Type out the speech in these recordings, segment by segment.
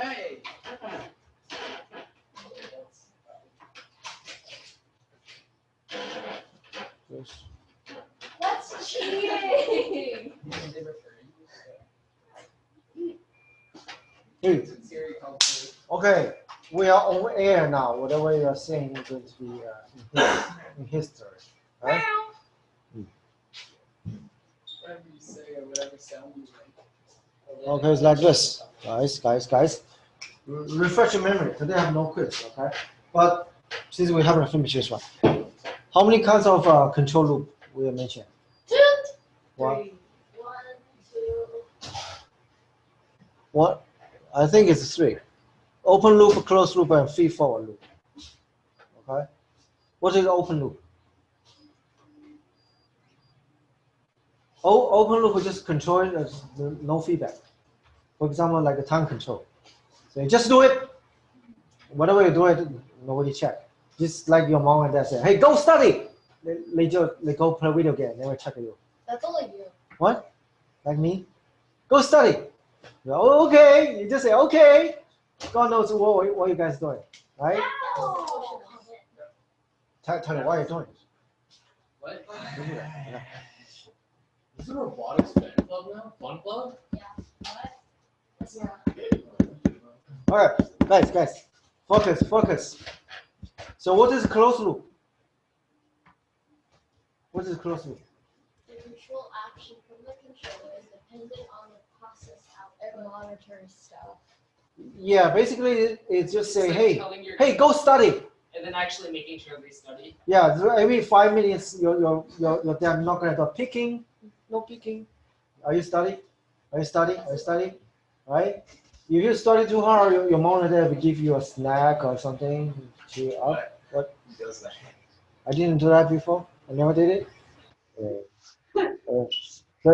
Hey. That's cheating. Hey. Okay, we are on air now. Whatever you are saying is going to be in history, right? Whatever you say or whatever sound you make. Okay, it's like this, guys. Refresh your memory. Today I have no quiz, okay? But since we haven't finished this one, how many kinds of control loop we mentioned? 2, 3. One. 1, 2. What? I think it's 3. Open loop, closed loop, and feed-forward loop. Okay. What is open loop? Open loop is just control it, no feedback. For example, like a time control. So you just do it. Whatever you do it, nobody check. Just like your mom and dad say, "Hey, go study." They go play video game. Never check you. That's only you. What? Like me? Go study. Oh, okay. You just say okay. God knows what you guys doing, right? No. Tell me why you're doing it. What? Yeah. Is it a robotics fan club now? Fun club? Yeah. What? That's not. All right, guys, focus. So what is closed loop? What is closed loop? The control action from the controller is dependent on the process out. It monitors stuff. Yeah, basically it's just say, It's like hey, go study. And then actually making sure they study. Yeah, every 5 minutes your dad not gonna do picking, no picking. Are you studying? Right? If you study too hard, your mom and dad will give you a snack or something. Cheer up. What? I didn't do that before. I never did it. So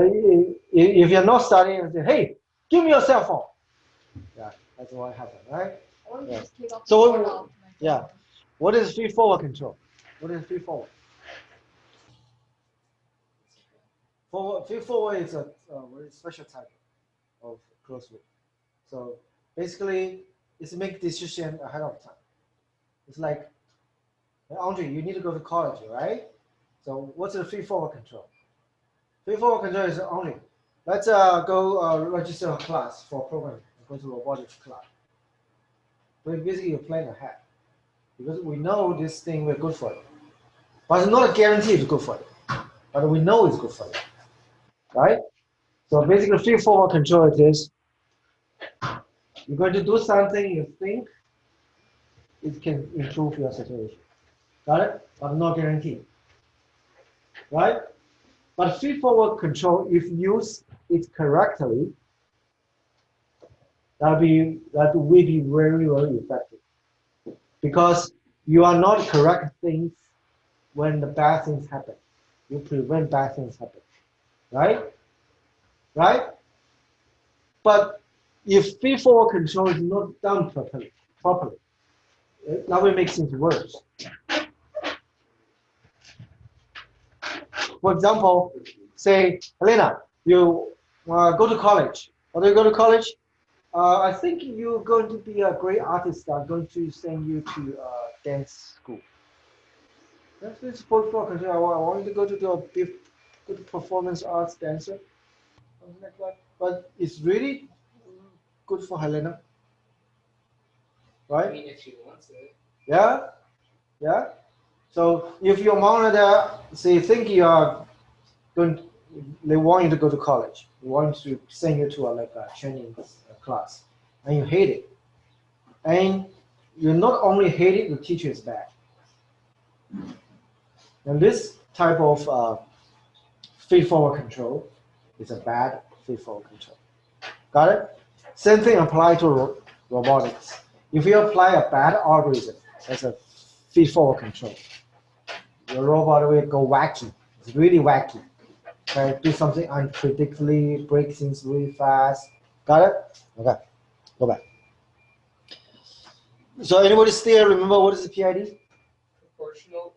if you're not studying, you say, hey, give me your cell phone. Yeah, that's what happened, right? I want to Yeah. just take off So the what- board off my yeah. phone. What is feed-forward control? What is feed-forward? Feed-forward is a very special type of closed loop. So basically, it's make decision ahead of time. It's like, hey, Andre, you need to go to college, right? So what's the feed-forward control? Feed-forward control is only, let's go register a class for programming. Go to robotics class. But basically, you're planning ahead because we know this thing we're good for it, but it's not a guarantee it's good for it. But we know it's good for it, right? So basically, feed-forward control it is you're going to do something you think it can improve your situation. Got it? But not guaranteed. Right? But feed-forward control, if used it correctly, that will be very, very effective. Because you are not correct things when the bad things happen. You prevent bad things happen. Right? Right? But if feed-forward control is not done properly, that will make things worse. For example, say, Helena, you go to college. How do you go to college? I think you're going to be a great artist. I'm going to send you to dance school. That's supposed for control. I want you to go to do a good performance arts dancer, something like that. But it's really good for Helena, right? I mean, if she wants it. Yeah, yeah. So if your mom and dad say think you are going, they want you to go to college. They want to send you to a training class, and you hate it. And you not only hate it, the teacher is bad. And this type of feed-forward control is a bad feed-forward control. Got it? Same thing apply to robotics. If you apply a bad algorithm as a feed-forward control, your robot will go wacky. It's really wacky. Okay? Do something unpredictably, break things really fast. Got it? Okay. Go back. So anybody still remember what is the PID? Proportional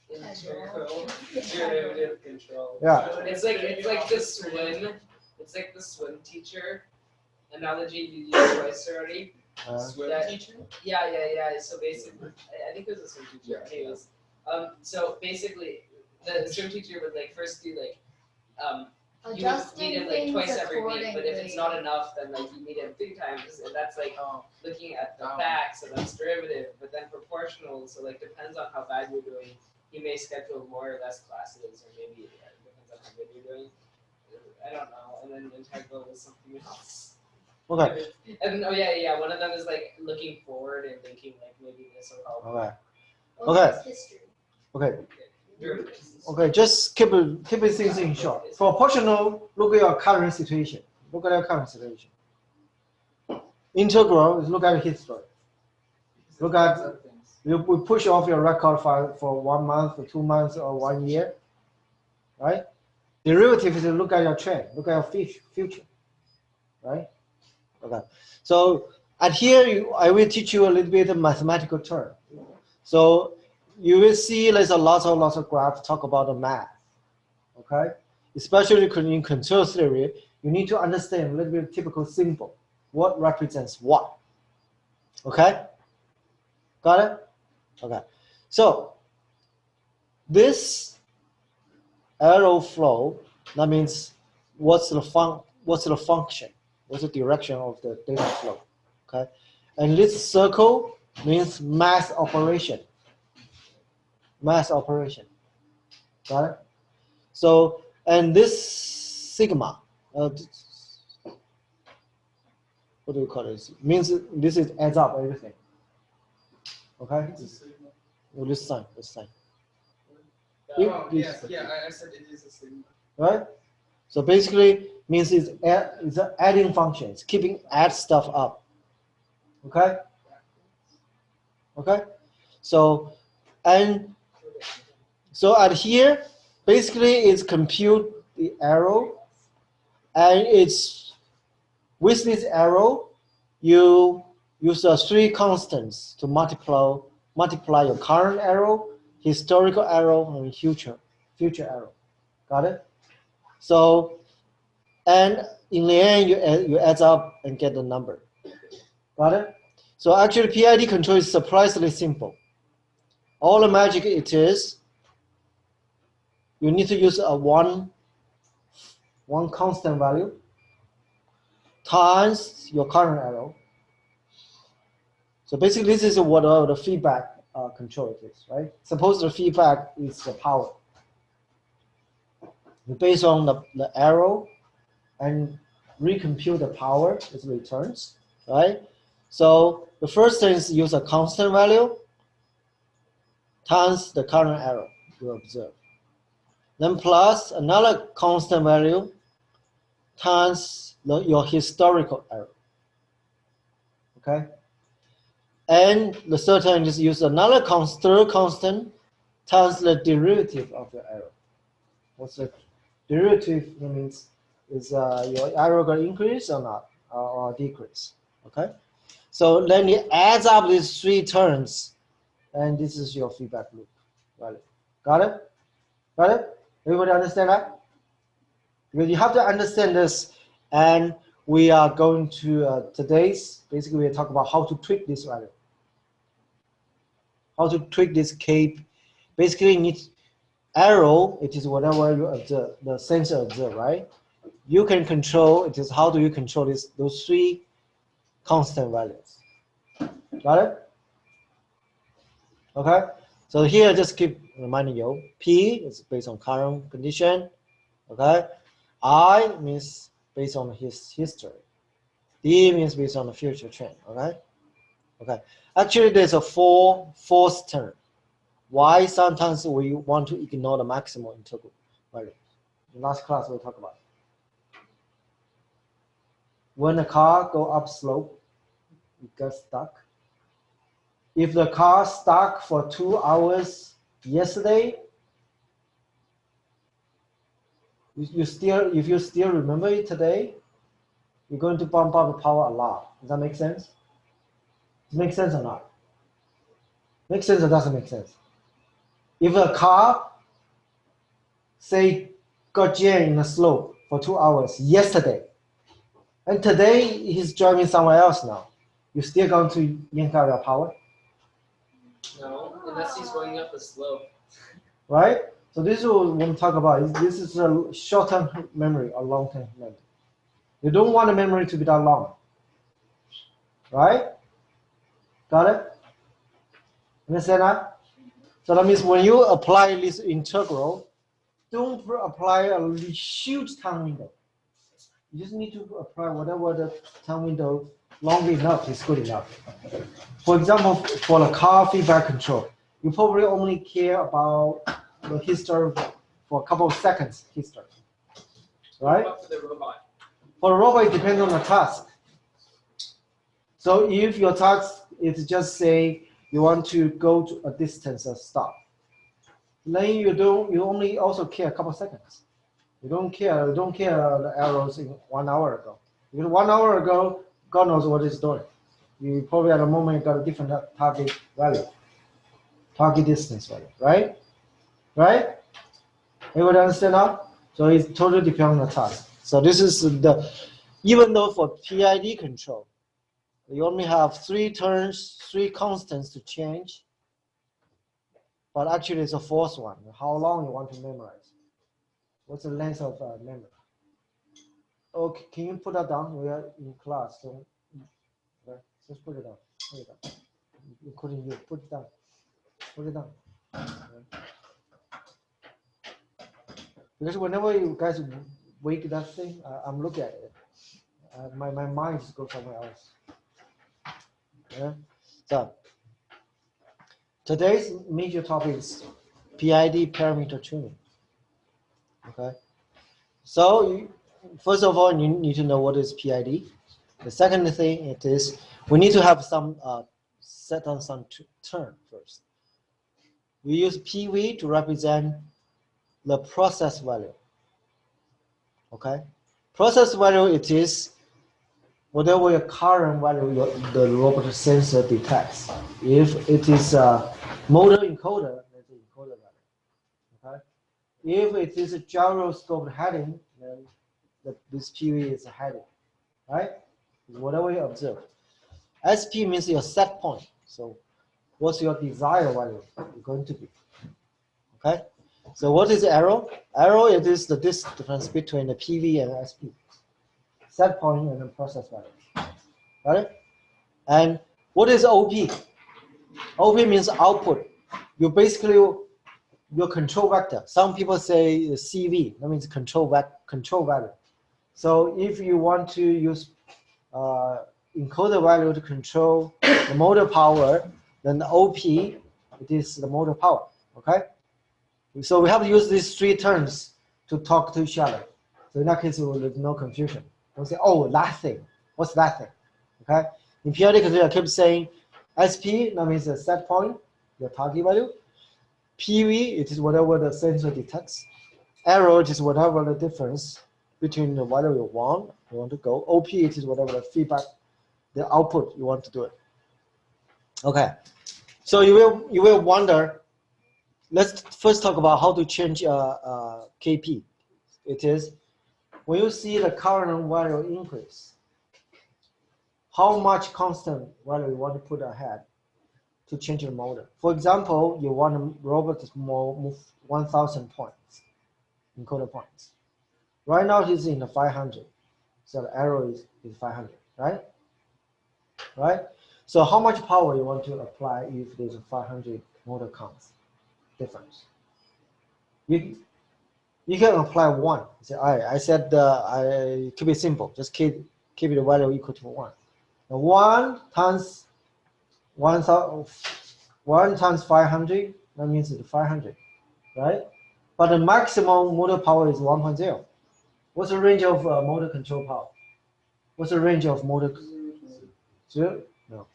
integral derivative control. Yeah. It's like the swim. It's like the swim teacher analogy you used twice already. Swim That- teacher? Yeah. So basically, I think it was a swim teacher. Yeah. Anyways, so basically, the swim teacher would like first do like, you would Adjusting meet him like things twice every week, but if it's not accordingly. enough, then like you meet him 3 times, and that's like Oh, looking at the Oh. facts, so that's derivative, but then proportional, so like depends on how bad you're doing. You may schedule more or less classes, or maybe it depends on how good you're doing. I don't know. And then integral is something else. Okay. And oh yeah. One of them is like looking forward and thinking like maybe this will help. Okay. Well, Okay. that's history. Okay. Derivatives. Okay. Just keep it things in short. For proportional, look at your current situation. Look at your current situation. Integral is look at history. because it Look at- adds up things. We push off your record file for 1 month, or 2 months, or 1 year, right? Derivative is to look at your trend, look at your future, right? Okay. So at here, I will teach you a little bit of mathematical term. So you will see there's a lots of graphs talk about the math, okay? Especially in control theory, you need to understand a little bit of typical symbol. What represents what, okay? Got it? Okay. So this arrow flow, that means what's the function, what's the direction of the data flow, okay? And this circle means mass operation. Got it? So, and this sigma, what do you call this? Means this is adds up everything. Okay? It's a signal. Well, this sign. Oh, This- I said it is a signal. Right? So basically means it's an adding function. It's keeping add stuff up. Okay? Okay? So at here, basically it's compute the arrow, and it's with this arrow, you use 3 constants to multiply your current arrow, historical arrow, and future arrow. Got it? So, and in the end, you add up and get the number. Got it? So actually, PID control is surprisingly simple. All the magic it is, you need to use a one constant value times your current arrow. So basically, this is what the feedback control it is, right? Suppose the feedback is the power. Based on the arrow and recompute the power as returns, right? So the first thing is use a constant value times the current arrow you observe. Then plus another constant value times your historical arrow. Okay? And the third thing is use another third constant times the derivative of your arrow. What's the derivative? That means is your arrow going to increase or not, or decrease. Okay? So then it adds up these 3 terms, and this is your feedback loop. Got it? Got it? Everybody understand that? Because you have to understand this, and we are going to basically we talk about how to tweak this value. How to tweak this cape. Basically, you need arrow, it is whatever you observe, the sensor observe, right? You can control, it is how do you control those 3 constant values. Got it? Okay? So here, just keep reminding you, P is based on current condition, okay? I means based on his history. D means based on the future trend, okay? Okay. Actually, there's a fourth term. Why sometimes we want to ignore the maximal integral value. In last class, we'll talk about it. When the car go up slope, it gets stuck. If the car stuck for 2 hours yesterday, if you still remember it today, you're going to bump up the power a lot. Does that make sense? Does it make sense or not? Makes sense or doesn't make sense? If a car, say, got jammed in a slope for 2 hours yesterday, And today he's driving somewhere else now. You still going to yank out your power, No, unless he's going up a slope. right? So this is what we want to talk about. This is a short-term memory or long-term memory. You don't want the memory to be that long, right? Got it? Understand that? So that means when you apply this integral, don't apply a huge time window. You just need to apply whatever the time window long enough is good enough. For example, for the car feedback control, you probably only care about the history for a couple of seconds history, right? What for the robot? For a robot, it depends on the task. So if your task is just say you want to go to a distance or stop, then you only also care a couple of seconds. You don't care the arrows in 1 hour ago. Because 1 hour ago, God knows what it's doing. You probably at the moment got a different target value, target distance value, right? Right? Everybody understand now? So it totally depends on the task. So this is even though for PID control, you only have 3 turns, 3 constants to change, but actually it's a fourth one. How long you want to memorize? What's the length of memory? Okay, can you put that down? We are in class, so okay, just put it down. Put it down. Including you, put it down. Put it down. Okay. Because whenever you guys wake that thing, I'm looking at it. My mind just goes somewhere else. Yeah. So today's major topic is PID parameter tuning. Okay. So first of all, you need to know what is PID. The second thing it is we need to have some set on some term first. We use PV to represent the process value. Okay, process value it is whatever your current value the robot sensor detects. If it is a motor encoder, that's the encoder value. Okay, if it is a gyroscope heading, then this PV is a heading, right? It's whatever you observe. SP means your set point. So what's your desired value going to be? Okay. So what is arrow? Arrow it is the difference between the PV and SP. Set point and the process value. Got it? And what is OP? OP means output. You basically your control vector. Some people say CV. That means control value. So if you want to use encoder value to control the motor power, then the OP it is the motor power. Okay. So we have to use these 3 terms to talk to each other. So in that case, there's no confusion. Don't say, oh, that thing. What's that thing? Okay. In PID control, I keep saying SP, that means the set point, your target value. PV, it is whatever the sensor detects. Arrow, it is whatever the difference between the value you want to go. OP, it is whatever the feedback, the output you want to do it. Okay. So you will wonder. Let's first talk about how to change KP. It is when you see the current value increase, how much constant value you want to put ahead to change the motor. For example, you want a robot to move 1,000 points, encoder points. Right now it is in the 500, so the arrow is 500, right? Right? So how much power you want to apply if there's a 500 motor counts difference? You can apply 1. Say, I said I keep it simple. Just keep the value equal to 1. Now 1 times 1 times 500. That means it's 500, right? But the maximum motor power is 1.0. What's the range of motor control power? What's the range of motor? 0? No.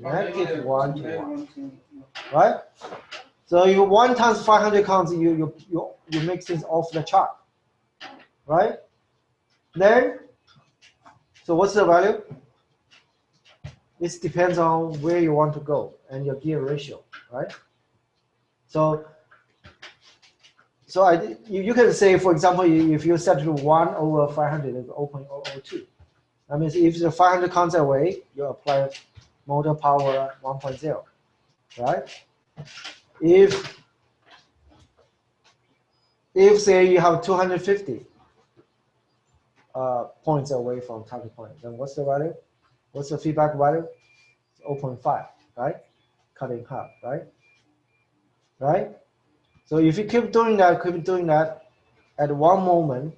Negative 1 to 1. Right? So you 1 times 500 counts, you make things off the chart, right? Then, so what's the value? It depends on where you want to go and your gear ratio, right? So you can say, for example, if you set to 1 over 500, it's 0.002. That means if the 500 counts away, you apply motor power 1.0, right? If say you have 250 points away from target point, then what's the value? What's the feedback value? 0.5, right? Cut in half, right? Right? So if you keep doing that, at one moment,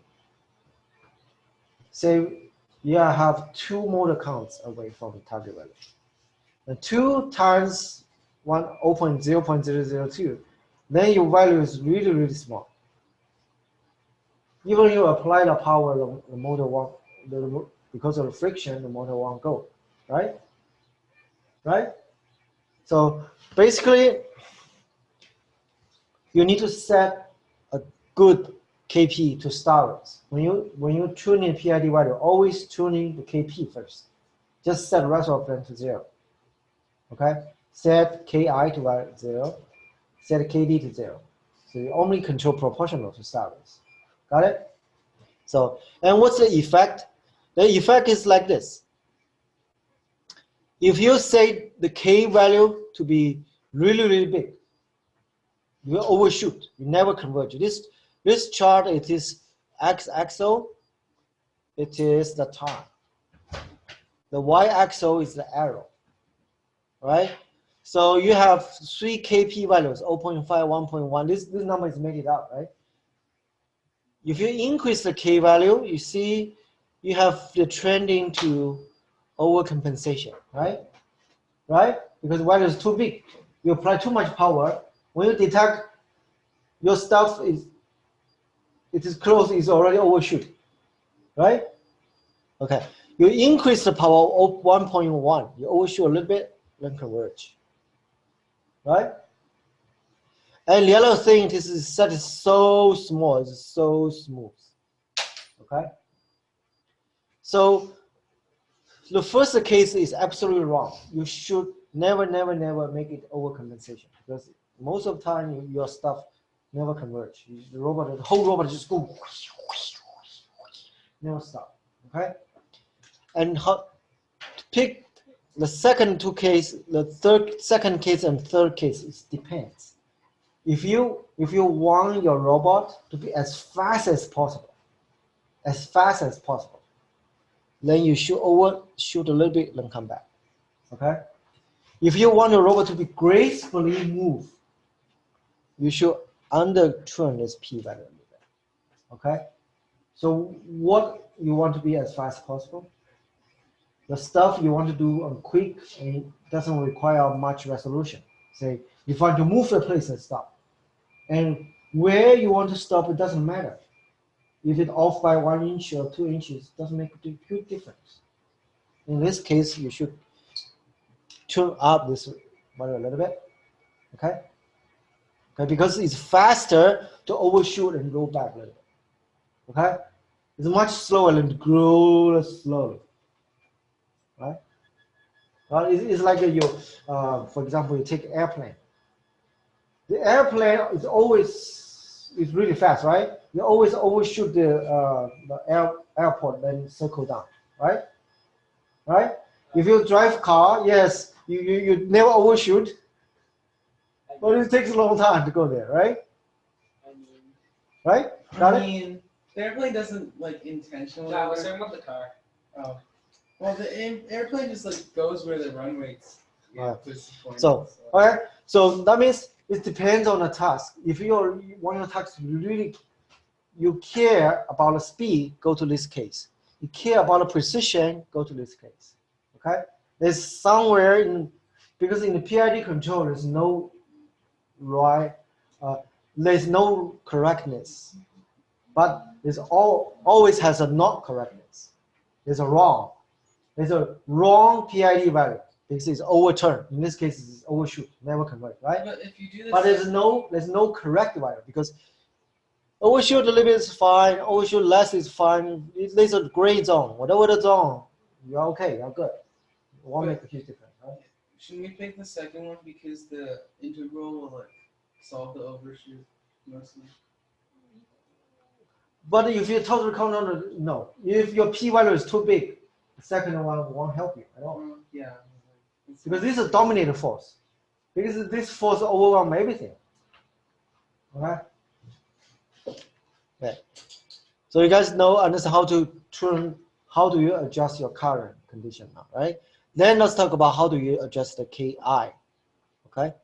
say you have 2 motor counts away from the target value. And 2 times 0.002, then your value is really, really small. Even you apply the power, the motor won't, because of the friction, the motor won't go, right? Right? So basically, you need to set a good KP to start with. When you tune in PID value, always tuning the KP first. Just set the rest of them to 0. Okay? Set KI to 0. Set KD to 0. So you only control proportional to start with. Got it? So, and what's the effect? The effect is like this. If you say the K value to be really, really big, you overshoot. You never converge. This chart, it is x-axis. It is the time. The y-axis is the arrow, right? So you have 3 Kp values, 0.5, 1.1. This number is made it up, right? If you increase the K value, you see you have the trending to overcompensation, right? Right? Because the value is too big. You apply too much power. When you detect your stuff it is close, it's already overshoot, right? Okay. You increase the power of 1.1. You overshoot a little bit, then converge, right? And the other thing, this is set is so small, it's so smooth. Okay? So the first case is absolutely wrong. You should never make it overcompensation, because most of the time your stuff never converge. The whole robot just go never stop. Okay? And how to pick the second second case and third case, it depends. If you want your robot to be as fast as possible, then you should overshoot a little bit, then come back. Okay? If you want your robot to be gracefully move, you should under-tune this p value a little bit. Okay? So what you want to be as fast as possible? The stuff you want to do on quick and it doesn't require much resolution. Say, you want to move the place and stop. And where you want to stop, it doesn't matter. If it's off by 1 inch or 2 inches, it doesn't make a huge difference. In this case, you should tune up this value a little bit. Okay? Okay, because it's faster to overshoot and roll back a little bit. Okay? It's much slower than to grow slowly. Right? It's like for example, you take airplane. The airplane is really fast, right? You always overshoot the airport, then circle down, right? Right? If you drive car, yes, you never overshoot, but it takes a long time to go there, right? Right? Got it? The airplane doesn't intentionally. No, I was talking about the car. Oh. Well, the airplane just goes where the runway's. Right. Point. So, okay. So that means it depends on the task. If you want your task to really, you care about the speed, go to this case. You care about the precision, go to this case. Okay? There's somewhere because in the PID control, there's no right, there's no correctness, but there's always has a not correctness. There's a wrong. There's a wrong PID value because it's overturned. In this case, it's overshoot, never convert, right? But if you do this, but there's no correct value because overshoot a little bit is fine, overshoot less is fine. There's a gray zone. Whatever the zone, you're okay, you're good. It won't make a huge difference, right? Shouldn't we pick the second one because the integral will solve the overshoot mostly? But if you totally count on no, if your p value is too big, the second one won't help you at all. Yeah. Because this is a dominating force. Because this force overwhelms everything. Okay? Okay. So you guys understand how do you adjust your current condition now, right? Then let's talk about how do you adjust the Ki. Okay?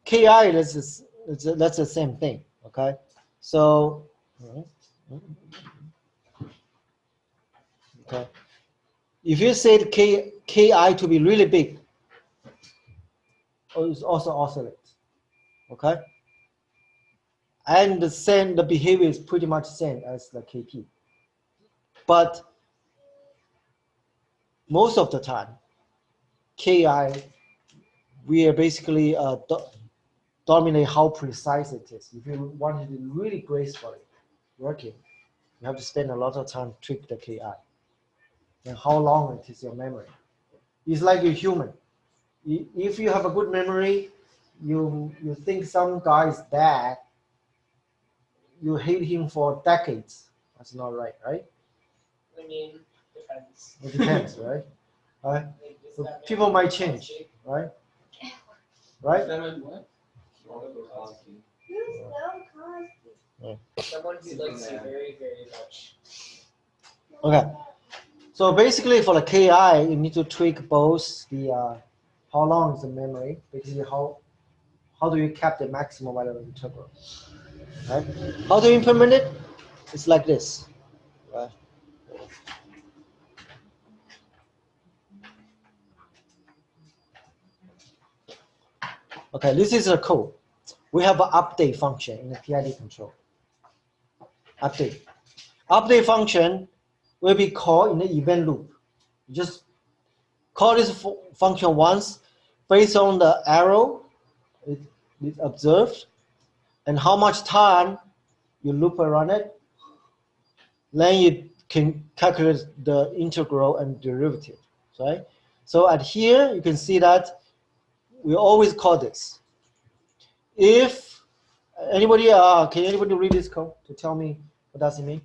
Ki, that's the same thing. Okay? So, okay. If you say Ki to be really big, it also oscillates. Okay? And the behavior is pretty much the same as the Kp. But most of the time, Ki, we are basically dominate how precise it is. If you want it to really gracefully working, you have to spend a lot of time to tweak the Ki. And how long it is your memory. It's like a human. If you have a good memory, you think some guy is bad, you hate him for decades. That's not right, right? I mean, depends. It depends, right? Right? Like, is So that people memory might change, policy? right? Right? That meant what? Someone who likes you very, very much. Okay. So basically, for the Ki, you need to tweak both the how long is the memory, basically how do you cap the maximum value of the integral, right? How do you implement it? It's like this, right? Okay, this is the code. We have an update function in the PID control. Update function will be called in the event loop. You just call this function once based on the arrow it observed and how much time you loop around it. Then you can calculate the integral and derivative, right? So at here, you can see that we always call this. If anybody, can anybody read this code to tell me what does it mean?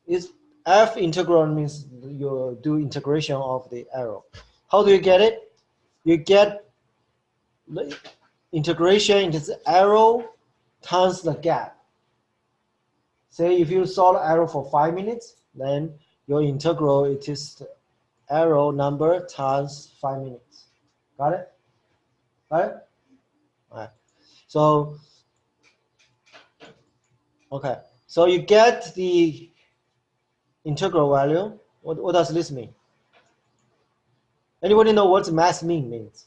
Is F integral means you do integration of the arrow. How do you get it? You get the integration into the arrow times the gap. Say if you solve the arrow for 5 minutes, then your integral it is the arrow number times 5 minutes. Got it? Got it? All right. So, okay. So you get the integral value. What does this mean? Anybody know what mass mean means?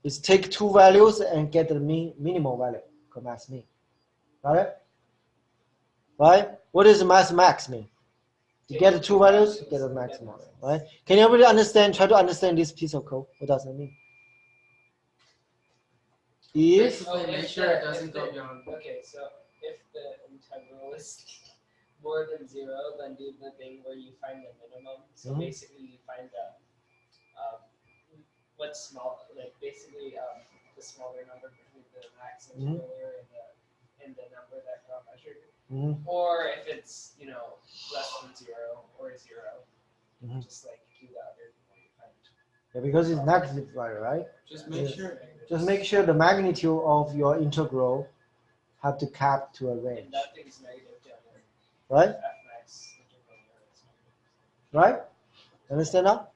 It's take two values and get the minimum value called mass mean. Got it? Right? What does mass max mean? You get the two values, get the maximum. Right? Can everybody understand? Try to understand this piece of code. What does it mean? If Basically, make sure it doesn't go beyond. Okay, so if the integral is more than 0, then do the thing where you find the minimum. So basically, you find the what's small, like basically the smaller number between the max integral and the number that got measured. Or if it's less than 0 or 0, just like do the other thing you find. Yeah, because it's negative value, right? Just make sure. Just make sure the magnitude of your integral have to cap to a range. And that thing's negative down there. Right? F max integral is negative. Right? Understand now?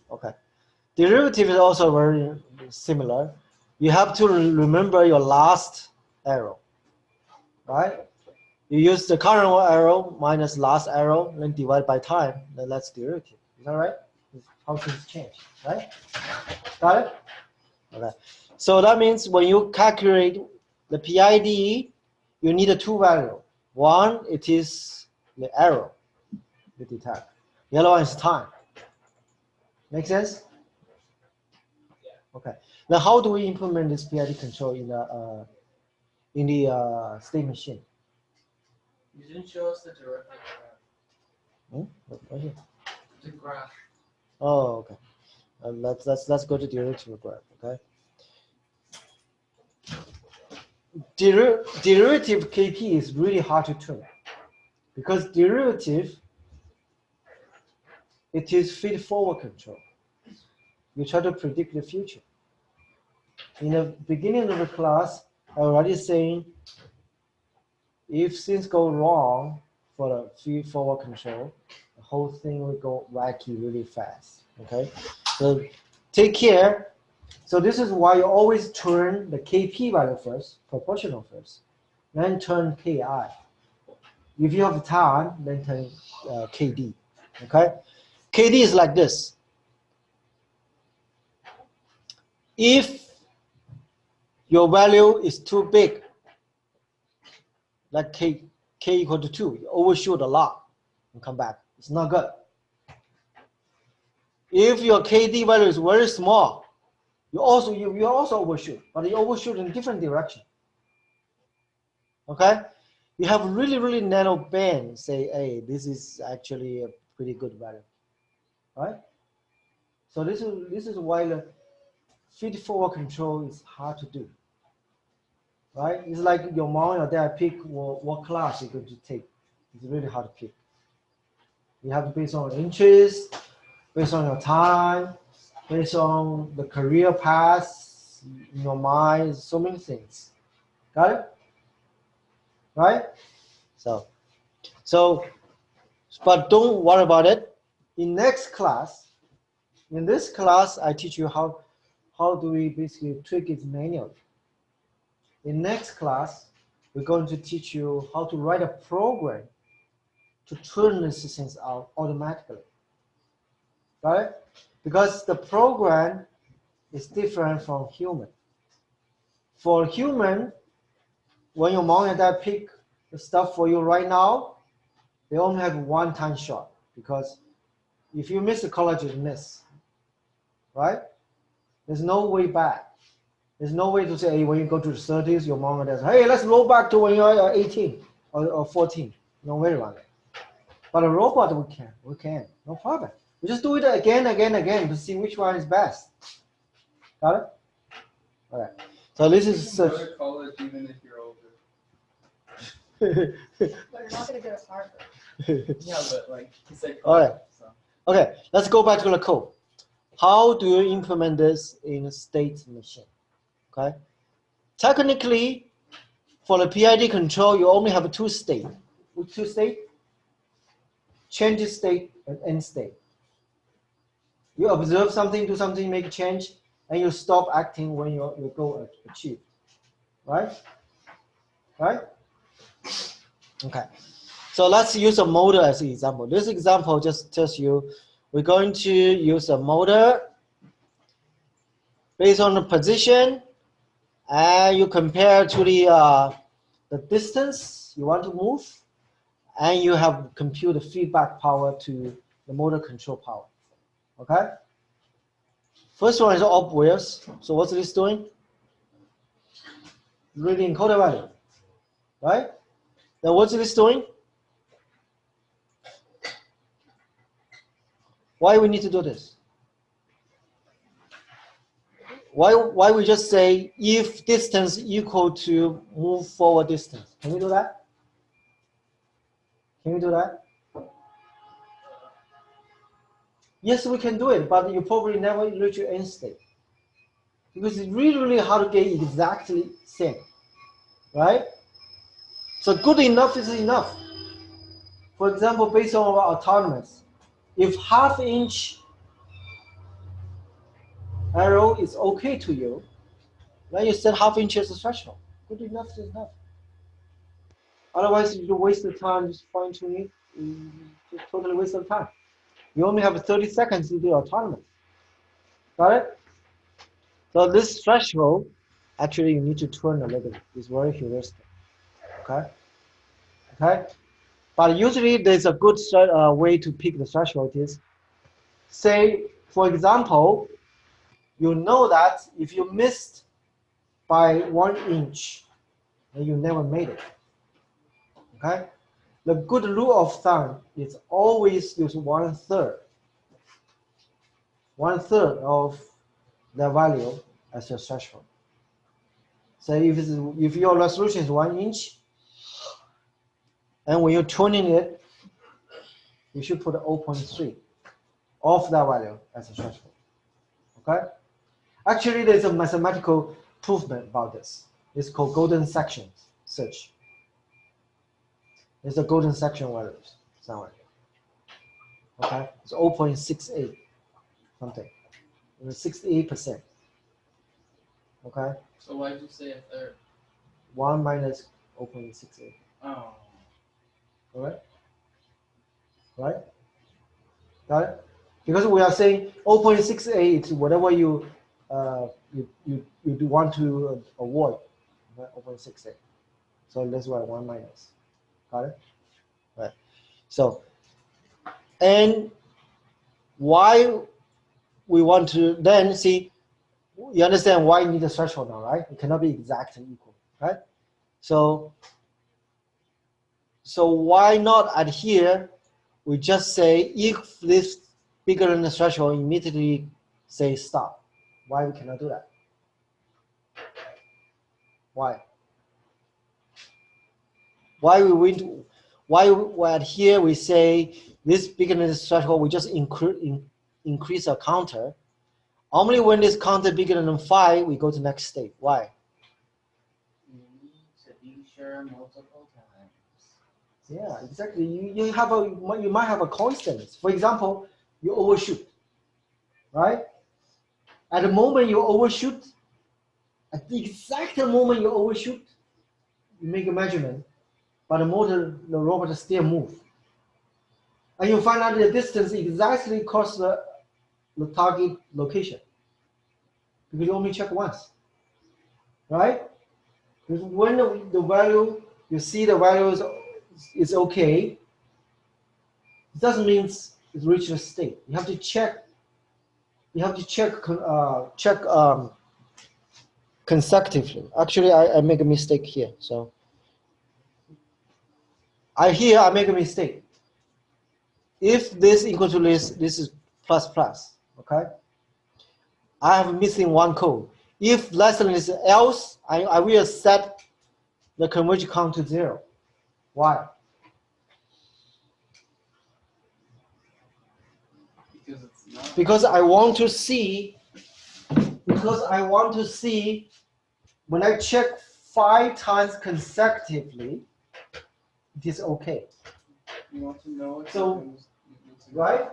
Okay. Derivative is also very similar. You have to remember your last arrow. Right? You use the current arrow minus last arrow, then divide by time, then that's derivative. Is that right? How things change, right? Got it? Okay. So that means when you calculate the PID, you need a two value. One, it is the arrow you detect. The other one is time. Make sense? Yeah. Okay. Now, how do we implement this PID control in the state machine? You didn't show us the derivative graph. Right here. The graph. Oh, okay. Let's go to derivative graph. Okay. Derivative Kp is really hard to tune because derivative it is feed-forward control. You try to predict the future. In the beginning of the class, I already saying if things go wrong for the feed-forward control, the whole thing will go wacky really fast. Okay, so take care. So this is why you always turn the KP value first, proportional first, then turn KI. If you have time, then turn KD. Okay, KD is like this. If your value is too big, like k equal to 2, you overshoot a lot and come back. It's not good. If your KD value is very small, you also overshoot, but you overshoot in different direction. Okay, you have really narrow band. Say, hey, this is actually a pretty good value, right? So this is why the feed-forward control is hard to do. Right? It's like your mom or dad pick what class you're going to take. It's really hard to pick. You have to base on interest, based on your time, based on the career path in your mind, so many things. Got it? Right? So, but don't worry about it. In this class, I teach you how do we basically tweak it manually. In next class, we're going to teach you how to write a program to turn these things out automatically. Got it? Because the program is different from human. For human, when your mom and dad pick the stuff for you right now, they only have one time shot. Because if you miss the college, you miss. Right? There's no way back. There's no way to say, hey, when you go to the 30s, your mom and dad say, hey, let's roll back to when you're 18 or 14. No way around it. But a robot, we can, no problem. We just do it again to see which one is best. Got it? All right. So this is you can go to college even if you're older. But you're not going to go to Harvard. Yeah, but like he said, All right. college, so. Okay, let's go back to the code. How do you implement this in a state machine? Okay. Technically, for the PID control, you only have two states. Which two states? Change state and end state. You observe something, do something, make a change, and you stop acting when your goal achieved. Right? Right? Okay. So let's use a motor as an example. This example just tells you we're going to use a motor based on the position, and you compare to the distance you want to move, and you have compute the feedback power to the motor control power. Okay? First one is obvious. So what's this doing? Reading encoder value. Right? Then what's this doing? Why we need to do this? Why we just say if distance equal to move forward distance? Can we do that? Can we do that? Yes, we can do it, but you probably never reach your end state. Because it's really hard to get exactly same. Right? So good enough is enough. For example, based on our autonomous, if half-inch arrow is okay to you, then you set half-inch as a threshold. Good enough is enough. Otherwise, you waste the time just fine-tuning it. Just totally waste of time. You only have 30 seconds to do autonomous. Got it? So this threshold, actually, you need to turn a little bit. It's very heuristic. Okay? Okay? But usually, there's a good way to pick the threshold is, say, for example, you know that if you missed by 1 inch, then you never made it. Okay? The good rule of thumb is always use 1/3. 1/3 of the value as your threshold. So if your resolution is 1 inch, and when you're tuning it, you should put 0.3. of that value as a threshold. Okay? Actually, there's a mathematical proof about this. It's called golden section search. There's a golden section values somewhere. Okay? It's 0.68 something. 68%. Okay? So why'd you say a third? 1 minus 0.68. Oh. Alright? Right? Got it? Because we are saying 0.68 is whatever you do want to avoid, right? 0.68. So that's why 1 minus. Got it? Right. So, and why we want to then see, you understand why you need a threshold now, right? It cannot be exact and equal, right? So why not at here, we just say if this bigger than the threshold, immediately say stop. Why we cannot do that? Why? Why at here we say this bigger than the threshold, we just increase our counter. Only when this counter bigger than 5, we go to next state. Why? You need to be sure multiple times. Yeah, exactly. You might have a constant. For example, you overshoot, right? At the moment you overshoot, at the exact moment you overshoot, you make a measurement, but the robot still moves. And you find out the distance exactly across the target location. Because you only check once, right? Because when the value, you see the value is okay, it doesn't mean it's reached a state. You have to check. You have to check consecutively. Actually, I make a mistake here. So I make a mistake. If this equal to this is plus plus. Okay. I have missing one code. If less than this else, I will set the converge count to 0. Why? Because it's not. Because I want to see. When I check 5 times consecutively, it is okay. You want to know it. So, you need to right?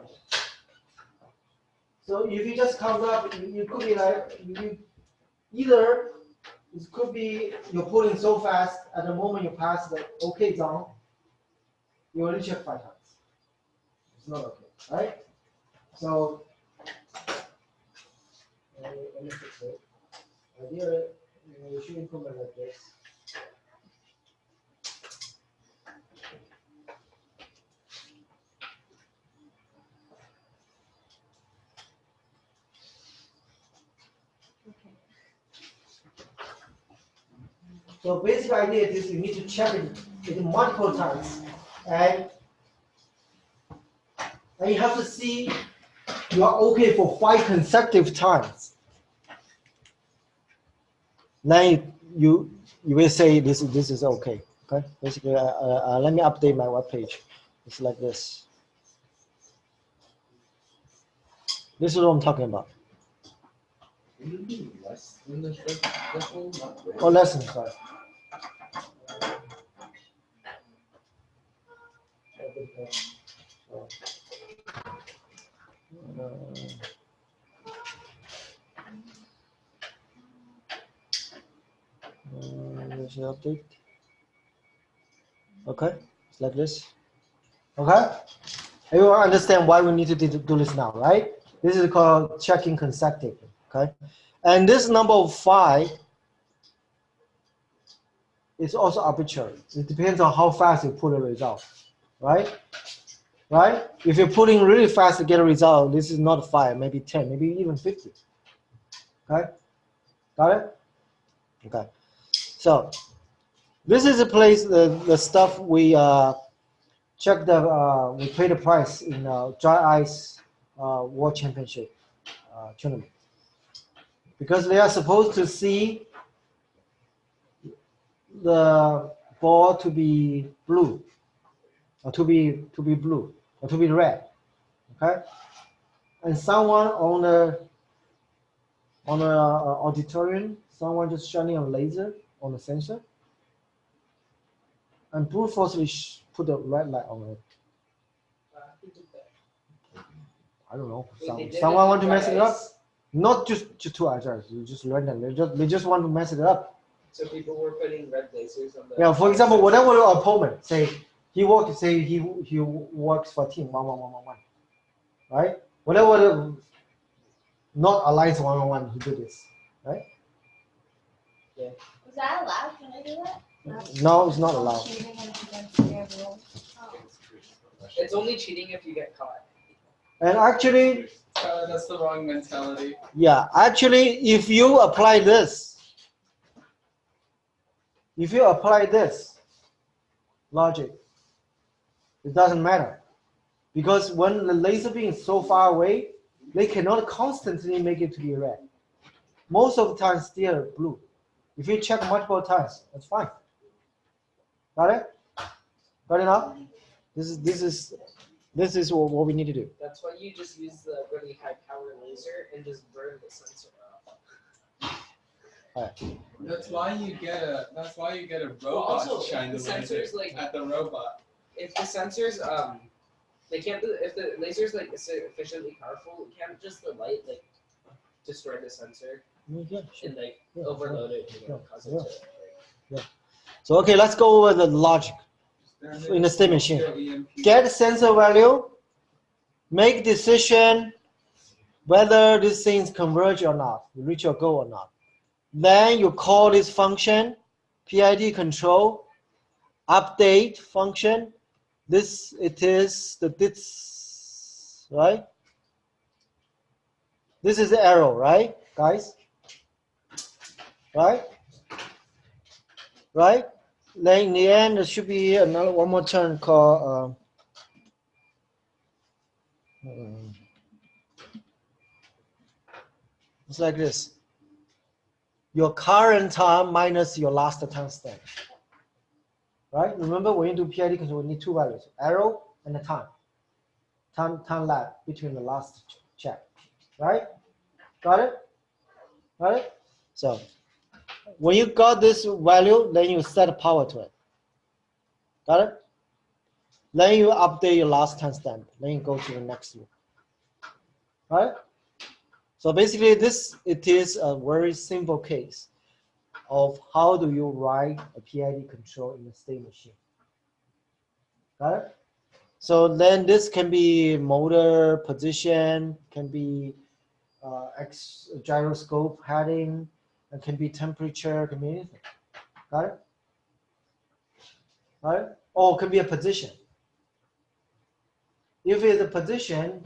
So if you just count up, you could be like either it could be you're pulling so fast at the moment you pass the OK zone, you only check 5 times. It's not okay, right? So let me fix it. Ideally, you should implement like this. So basic idea is you need to check it multiple times, and you have to see you are okay for 5 consecutive times. Then you will say this is okay. Okay, basically, let me update my web page. It's like this. This is what I'm talking about. less than the threshold, not greater. Oh, less than 5. Let's update. Okay, it's like this. Okay, everyone understand why we need to do this now, right? This is called checking consecutively. Okay, and this number of 5 is also arbitrary. It depends on how fast you pull the result, right? Right? If you're pulling really fast to get a result, this is not 5, maybe 10, maybe even 50. Okay, got it? Okay, so this is a place the stuff we check we pay the price in dry ice world championship tournament, because they are supposed to see the ball to be blue, or to be blue, or to be red. Okay, and someone on the auditorium, someone just shining a laser on the sensor, and brute forcefully put a red light on it. Who did that? I don't know. Wait, they did Someone it want to dry mess it up. ice? Not just two agile. You just learn them. They just want to mess it up. So people were putting red lasers on the. Yeah. For example, whatever your opponent say, he works for team 1-1-1-1-1, right? Whatever not alliance 1-1-1, he do this, right? Was that allowed? Can I do that? No, it's not allowed. Cheating and against their rules. Oh. It's only cheating if you get caught. And actually, That's the wrong mentality. yeah, actually, if you apply this logic, it doesn't matter. Because when the laser beam is so far away, they cannot constantly make it to be red. Most of the time, still blue. If you check multiple times, that's fine. Got it? Got it now? This is what we need to do. That's why you just use the really high power laser and just burn the sensor off. That's why you get a robot also, to shine the the laser sensors, like- at the robot. If the sensors they can't if the laser's like sufficiently powerful, can't just the light like destroy the sensor Yeah, sure. and like Yeah, overload it and sure, cause it yeah. to like, So okay, let's go over the logic in the state machine. Get sensor value, make decision whether these things converge or not, you reach your goal or not. Then you call this function PID control update function. This is the this, right? This is the arrow, right, guys? Right? Right? Then in the end, there should be one more term called it's like this. Your current time minus your last time stamp. Right? Remember when you do PID control, we need two values, arrow and the time. Time lag between the last check. Right? Got it? Got it? So when you got this value, then you set power to it. Got it? Then you update your last timestamp. Then you go to the next loop. Right? So basically, it is a very simple case of how do you write a PID control in a state machine. Got it? So then this can be motor position, can be gyroscope heading, it can be temperature, can be anything. Got it? Got it? Or it can be a position. If it's a position,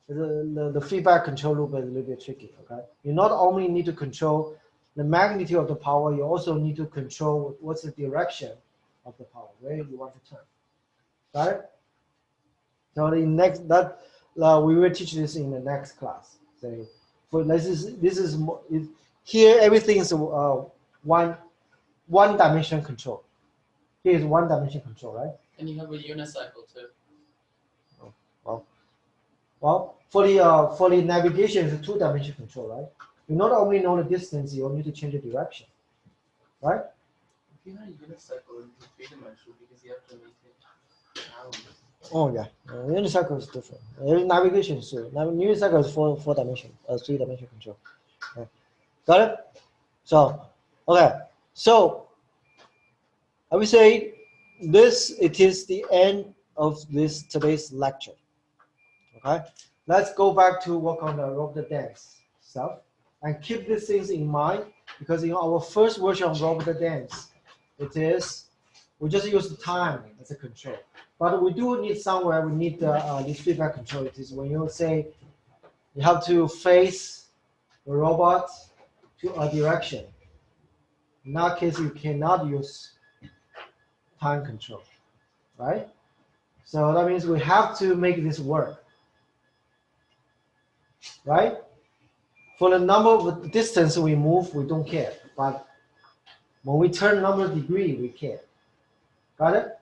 the feedback control loop is a little bit tricky. Okay, you not only need to control the magnitude of the power, you also need to control what's the direction of the power, where you want to turn. Got it? So the next we will teach this in the next class. So for this is here everything is one dimension control. Here is one dimension control, right? And you have a unicycle too. Well, for the navigation, it's a two-dimension control, right? You not only know the distance, you also need to change the direction, right? If you had a unicycle, it would be three-dimensional because you have to maintain balance. Oh yeah, unicycle is different. Navigation is too. Unicycle is four-dimension, three-dimension control. Okay. Got it? So, okay. So, I would say it is the end of today's lecture. Okay, let's go back to work on the robot dance stuff and keep these things in mind because in our first version of robot dance, we just use the time as a control. But we do need somewhere, we need this feedback control. It is when you say you have to face the robot to a direction. In that case, you cannot use time control, right? So that means we have to make this work. Right? For the number of distance we move, we don't care. But when we turn number of degree, we care. Got it?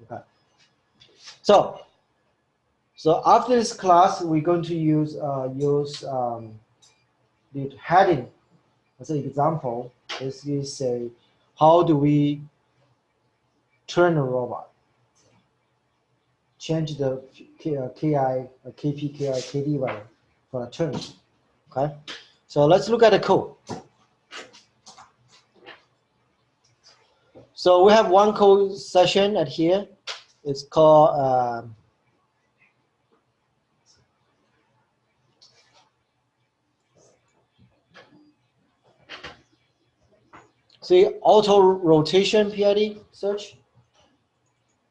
Okay. So So after this class, we're going to use the heading as an example. Basically, say how do we turn a robot, change the KI, KP, KI, KD value for a turn. Okay, so let's look at the code. So we have one code session at here. It's called see auto rotation PID search.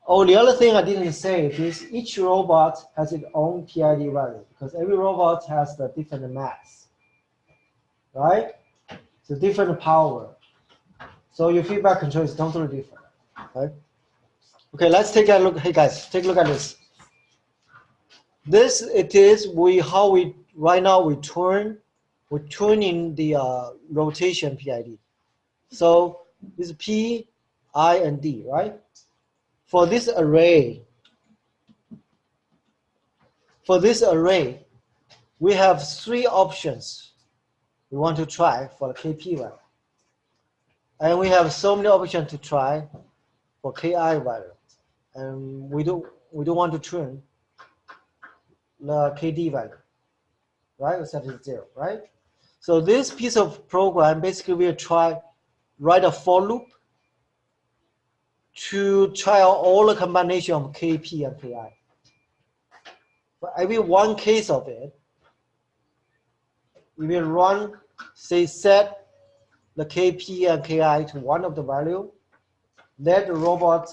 Oh, the other thing I didn't say is each robot has its own PID value because every robot has the different mass, right? So different power. So your feedback control is totally different, right? Okay, let's take a look. Hey guys, take a look at this. This it is how we right now we're tuning the rotation PID. So this is P, I, and D, right? For this array, we have 3 options we want to try for the KP value. And we have so many options to try for KI value. And we don't want to tune the KD value, right? We set it to 0, right? So this piece of program basically will write a for loop to try out all the combination of KP and KI. For every one case of it, we will run, say, set the KP and KI to one of the value, let the robot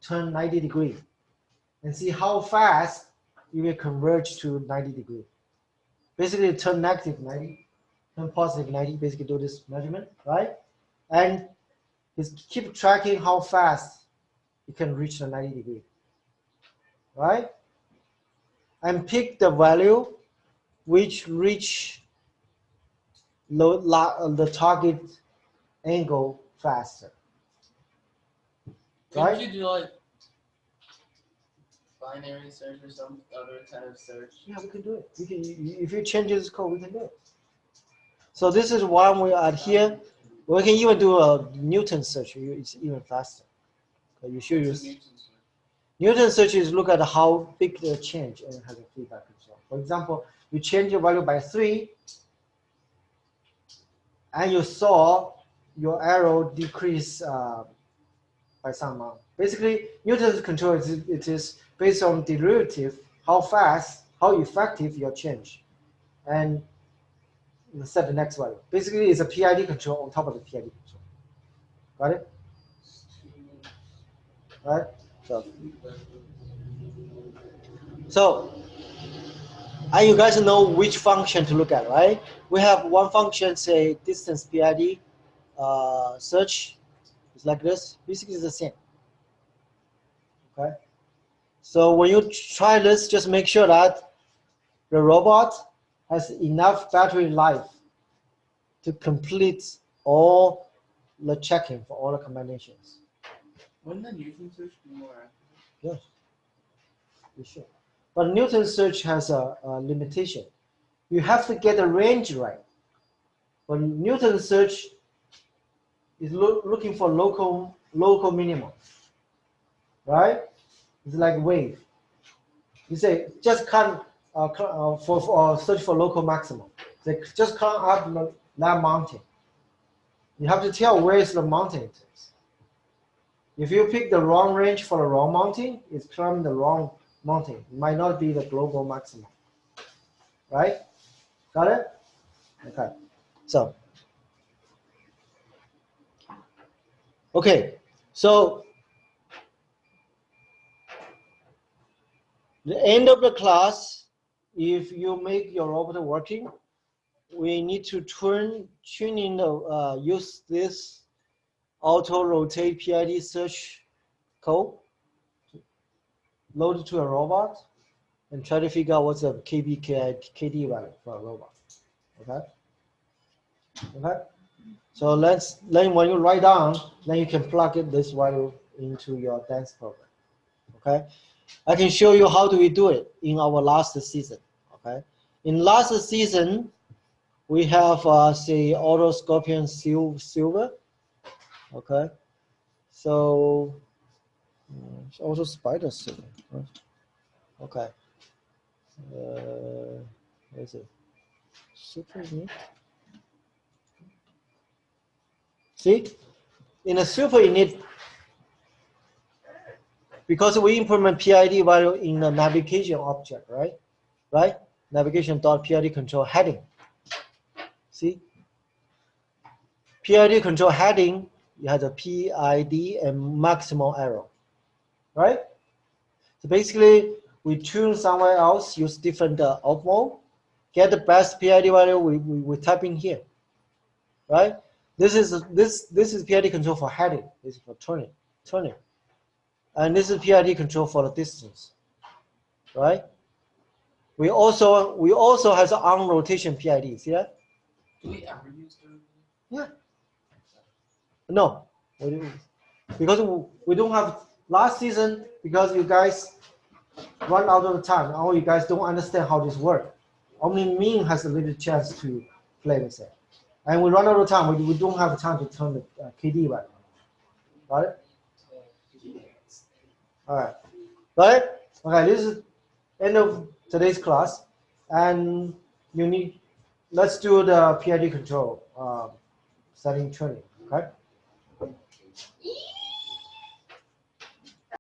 turn 90 degrees, and see how fast it will converge to 90 degrees. Basically, turn negative 90, turn positive 90, basically do this measurement, right? And just keep tracking how fast you can reach the 90 degree, right? And pick the value which reach the target angle faster, right? Could you do like binary search or some other kind of search? Yeah, we can do it. We can, if you change this code, we can do it. So this is one we add here. We can even do a Newton search. It's even faster. You should use Newton search is look at how big the change and has a feedback control. For example, you change your value by 3, and you saw your arrow decrease by some amount. Basically, Newton's control is based on derivative, how fast, how effective your change, and set the next value. Basically, it's a PID control on top of the PID control. Got it? Right? So, and you guys know which function to look at, right? We have one function, say distance PID search. It's like this. Basically, it's the same. Okay. So when you try this, just make sure that the robot has enough battery life to complete all the checking for all the combinations. Wouldn't the Newton search be more accurate? Yes, you should. But Newton search has a limitation. You have to get the range right. But Newton search is looking for local minimum, right? It's like wave. You say just can't search for local maximum. They just can't up that mountain. You have to tell where is the mountain it is. If you pick the wrong range for the wrong mountain, it's climbing the wrong mountain. It might not be the global maximum. Right? Got it? Okay. So, okay. So, the end of the class, if you make your robot working, we need to tune in the use this auto rotate PID search code, load it to a robot, and try to figure out what's the KB, KD value for a robot. Okay. Okay. So then when you write down, then you can plug this value into your dance program. Okay. I can show you how do we do it in our last season. Okay, in last season, we have say auto scorpion silver. Okay, so it's also spider silver. Right? Okay, where is it? Super init. See, in a super init, because we implement PID value in the navigation object, right? Right? Navigation.PID control heading. See? PID control heading, you have the PID and maximum error. Right? So basically, we tune somewhere else, use different op mode, get the best PID value, we type in here. Right? This is PID control for heading. This is for turning. And this is PID control for the distance. Right? We also has on rotation PID. See that? Do we ever use the? Yeah. No, because we don't have last season, because you guys run out of time. Or you guys don't understand how this works. Only me has a little chance to play with it, and we run out of time. We don't have time to turn the KD back. Got it? All right. Got it? Okay. This is end of today's class, and let's do the PID control setting training. Okay.